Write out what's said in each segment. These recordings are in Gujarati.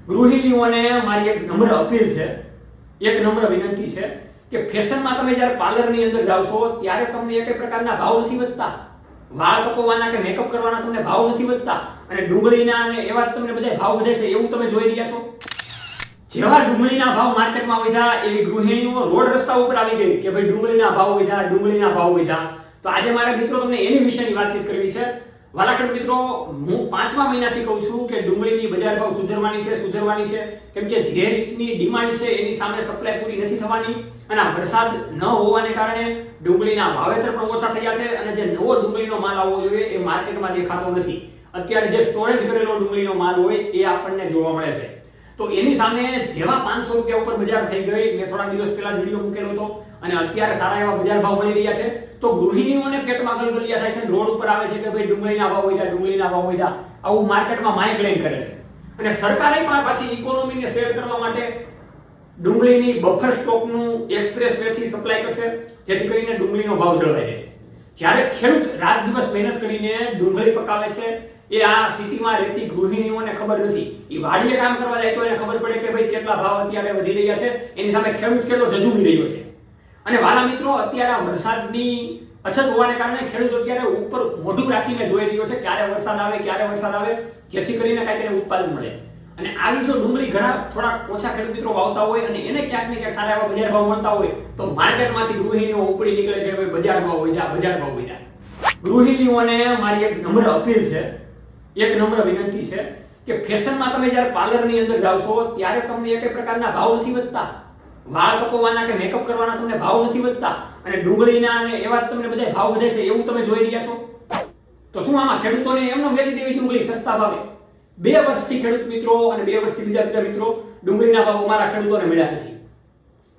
ગૃહિણીઓને મારી એક નમ્ર અપીલ છે, એક નમ્ર વિનંતી છે કે ફેશનમાં તમે જ્યારે પાર્લરની અંદર જાવ છો ત્યારે તમને એક પ્રકારના ભાવ નથી વધતા, વાળ કપાવવાના કે મેકઅપ કરવાના તમને ભાવ નથી વધતા અને ડુંગળીના અને એવા તમને બધા ભાવ વધે છે એવું તમે જોઈ રહ્યા છો। જેવા ડુંગળીના ભાવ માર્કેટમાં વધ્યા એવી ગૃહિણીઓ રોડ રસ્તા ઉપર આવી ગઈ કે ભાઈ ડુંગળીના ભાવ વધ્યા, ડુંગળીના ભાવ વધ્યા। તો આજે મારા મિત્રો તમને એની વિશેની વાતચીત કરવી છે। વાલા ખેડૂત મિત્રો, હું 5મા મહિનાથી કહું છું કે ડુંગળીની બજાર ભાવ સુધરવાની છે કેમ કે જે રીતની ડિમાન્ડ છે એની સામે સપ્લાય પૂરી નથી થવાની અને આ વરસાદ ન હોવાને કારણે ડુંગળીના વાવેતર પણ ઓછા થયા છે અને જે નવો ડુંગળીનો માલ આવવો જોઈએ એ માર્કેટમાં દેખાતો નથી। અત્યારે જે સ્ટોરેજ કરેલો ડુંગળીનો માલ હોય એ આપણને જોવા મળે છે। તો એની સામે જેવા 500 રૂપિયા ઉપર બજાર થઈ ગઈ, મેં થોડા દિવસ પહેલા વિડીયો મૂકેલો હતો અને અત્યારે સારા એવા બજાર ભાવ મળી રહ્યા છે તો ગૃહિણીઓને પેટમાં ગલગલિયા થાય છે, રોડ ઉપર આવે છે કે ભાઈ ડુંગળીના ભાવ વધ્યા, ડુંગળીના ભાવ વધ્યા, આવું માર્કેટમાં માઇક લઈને કરે છે। અને સરકારે પણ પાછી ઇકોનોમીને સેટ કરવા માટે ડુંગળીની બફર સ્ટોકનું એક્સપ્રેસ વેથી સપ્લાય કરશે જેથી કરીને ડુંગળીનો ભાવ જળવાઈ રહે। જ્યારે ખેડૂત રાત દિવસ મહેનત કરીને ડુંગળી પકાવે છે એ આ સિટીમાં રહેતી ગૃહિણીઓને ખબર નથી। એ વાડીએ કામ કરવા જાય તો એને ખબર પડે કે ભાઈ કેટલા ભાવ અત્યારે વધી રહ્યા છે, એની સામે ખેડૂત કેટલો જજુમી રહ્યો છે। અને વાલા મિત્રો, અત્યારે વરસાદની અછત હોવાને કારણે ખેડૂત અત્યારે ઉપર મોઢું રાખીને જોઈ રહ્યો છે ક્યારે વરસાદ આવે જેથી કરીને કાંઈક એને ઉત્પાદન મળે। અને આવી જો ડુંગળી ઘણા થોડા ઓછા ખેડૂત મિત્રો વાવતા હોય અને એને ક્યાંક ને ક્યાંક સારા એવા બજાર ભાવ મળતા હોય તો માર્કેટમાંથી ગૃહિણીઓ ઉપડી નીકળે કે ભાઈ બજાર ભાવ વધ્યા। ગૃહિણીઓને મારી એક નમ્ર અપીલ છે, એક નમ્ર વિનંતી છે કે ફેશનમાં તમે જ્યારે પાર્લરની અંદર જાવ છો ત્યારે તમને એક પ્રકારના ભાવ નથી વધતા, વાળ કપાવવાના કે મેકઅપ કરવાના તમને ભાવ નથી વધતા અને ડુંગળીના અને એવા તમને બધા ભાવ વધે છે એવું તમે જોઈ રહ્યા છો। તો શું આમાં ખેડૂતોને એમનો વેચી દેવી ડુંગળી સસ્તા ભાવે? 2 વર્ષથી ખેડૂત મિત્રો અને 2 વર્ષથી બીજા મિત્રો ડુંગળીના ભાવ અમારા ખેડૂતોને મળ્યા નથી।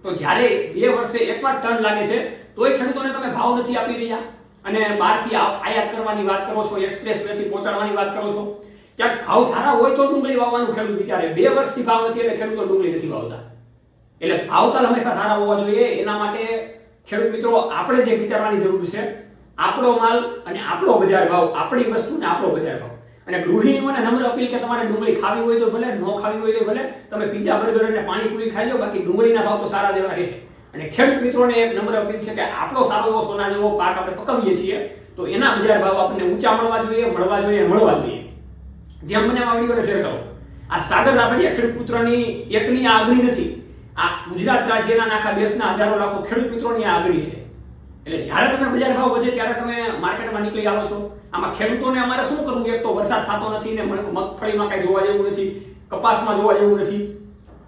તો જ્યારે 2 વર્ષે એકવાર ટન લાગે છે તોય ખેડૂતોને તમે ભાવ નથી આપી રહ્યા અને બહારથી આયાત કરવાની વાત કરો છો, એક્સપ્રેસ વેથી પહોંચાડવાની વાત કરો છો। ક્યાંક ભાવ સારા હોય તો ડુંગળી વાવવાનું ખેડૂત વિચારે, 2 વર્ષથી ભાવ નથી એટલે ખેડૂતો ડુંગળી નથી વાવતા। એટલે ભાવતાલ હંમેશા સારા હોવા જોઈએ। એના માટે ખેડૂત મિત્રો આપણે જે વિચારવાની જરૂર છે, આપણો માલ અને આપણો બજાર ભાવ, આપણી વસ્તુ ને આપણો બજાર ભાવ। અને ગૃહિણીઓને નમ્ર અપીલ કે તમારે ડુંગળી ખાવી હોય તો ભલે, ન ખાવી હોય તો ભલે, તમે પીઝા બર્ગર અને પાણીપુરી ખાઈ લો, બાકી ડુંગળીના ભાવ તો સારા જેવા રહે। અને ખેડૂત મિત્રોને એક નમ્ર અપીલ છે કે આપણો સારો એવો સોના જેવો પાક આપણે પકવીએ છીએ તો એના બજાર ભાવ આપણને ઊંચા મળવા જોઈએ। જેમ મને આ વિડીયોને શેર કરો। આ સાગર રાસડિયા ખેડૂત પુત્રની એકની આ અગ્નિ નથી, આ ગુજરાત રાજ્યના આખા દેશના હજારો લાખો ખેડૂત મિત્રોની આ અગ્નિ છે। એટલે જ્યારે તમે બજાર ભાવ વધે ત્યારે તમે માર્કેટમાં નીકળી આવો છો। આમાં ખેડૂતોને અમારે શું કરવું? એક તો વરસાદ થતો નથી ને મગફળીમાં કઈ જોવા જેવું નથી, કપાસમાં જોવા જેવું નથી।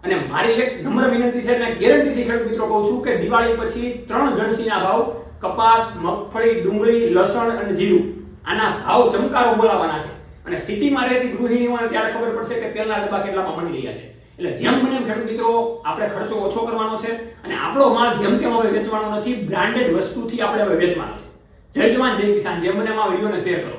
અને મારી એક નમ્ર વિનંતી છે અને ગેરંટીથી ખેડૂત મિત્રો કહું છું કે દિવાળી પછી 3 જણસીના ભાવ, કપાસ, મગફળી, ડુંગળી, લસણ અને જીરું, આના ભાવ ચમકારો બોલાવાના છે। અને સિટીમાં રહેતી ગૃહિણીઓને ત્યારે ખબર પડશે કે તેલના ડબ્બા કેટલામાં મળી રહ્યા છે। એટલે જેમ બને એમ ખેડૂત મિત્રો આપણે ખર્ચો ઓછો કરવાનો છે અને આપણો માલ જેમ તેમ હવે વેચવાનો નથી, બ્રાન્ડેડ વસ્તુથી આપણે હવે વેચવાનો છે। જય જવાન જય કિસાન, જેમ બને એમ આ વિડીયોને શેર કરો।